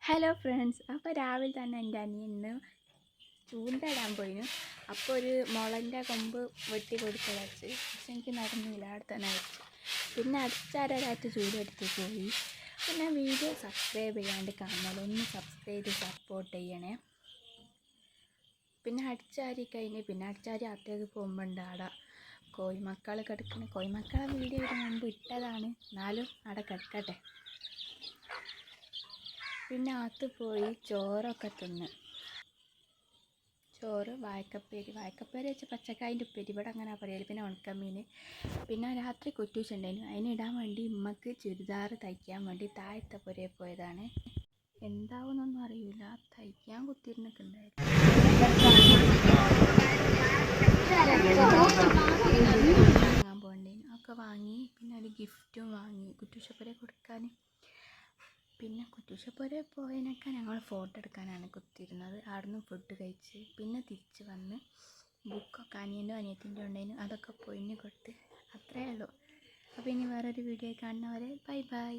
Hello friends, അപ്പോൾ രാവിലെ തന്നെ എൻ്റെ അനിയന് ചൂണ്ടയിടാൻ പോയിന്. അപ്പോൾ ഒരു മുളൻ്റെ കൊമ്പ് വെട്ടി കൊടുത്തത് വെച്ച്, പക്ഷെ എനിക്ക് നടന്നില്ല, അവിടെ തന്നെ വെച്ച്. പിന്നെ അടിച്ചാരായിട്ട് ചൂടെടുത്ത് പോയി. പിന്നെ വീഡിയോ സബ്സ്ക്രൈബ് ചെയ്യാണ്ട് കാണാൻ ഒന്ന് സബ്സ്ക്രൈബ് ചെയ്ത് സപ്പോർട്ട് ചെയ്യണേ. പിന്നെ അടിച്ചാരി കഴിഞ്ഞ് പിന്നെ അടിച്ചാരി അകത്തേക്ക് പോകുമ്പോൾ ഉണ്ട് അവിടെ കോഴിമക്കൾ കിടക്കുന്നത്. കോഴിമക്കളെ വീഡിയോ ഇതിന് മുമ്പ് ഇട്ടതാണ്, എന്നാലും അവിടെ കിടക്കട്ടെ. പിന്നെ അകത്ത് പോയി ചോറൊക്കെ തിന്ന്. ചോറ് വാഴക്കപ്പേരി വെച്ച് പച്ചക്കായൻ്റെ ഉപ്പേരി, ഇവിടെ അങ്ങനെ പറയല്. പിന്നെ ഉണക്കമീൻ. പിന്നെ രാത്രി കുറ്റൂച്ചുണ്ടായിരുന്നു, അതിനിടാൻ വേണ്ടി ഉമ്മക്ക് ചുരിദാർ തയ്ക്കാൻ വേണ്ടി താഴത്തെ പുരയിൽ പോയതാണ്. എന്താവുന്നൊന്നും അറിയില്ല, തയ്ക്കാൻ കുത്തിരുന്നിട്ടുണ്ടായിരുന്നു. വാങ്ങാൻ പോകണ്ടേന് ഒക്കെ വാങ്ങി. പിന്നെ ഒരു ഗിഫ്റ്റും വാങ്ങി കുറ്റൂശപ്പുര കൊടുക്കാൻ. പിന്നെ കുറ്റൂശപ്പുര പോയതിനൊക്കെ ഞങ്ങൾ ഫോട്ടോ എടുക്കാനാണ് കുത്തിയിരുന്നത്. അവിടുന്ന് ഫുഡ് കഴിച്ച് പിന്നെ തിരിച്ച് വന്ന് ബുക്കൊക്കെ അനിയൻ്റെ അനിയത്തിൻ്റെ ഉണ്ടായിരുന്നു, അതൊക്കെ പൊയിഞ്ഞ് കൊടുത്ത്. അത്രയേ ഉള്ളൂ. അപ്പോൾ ഇനി വേറൊരു വീഡിയോ കാണുന്നവരെ ബൈ ബൈ.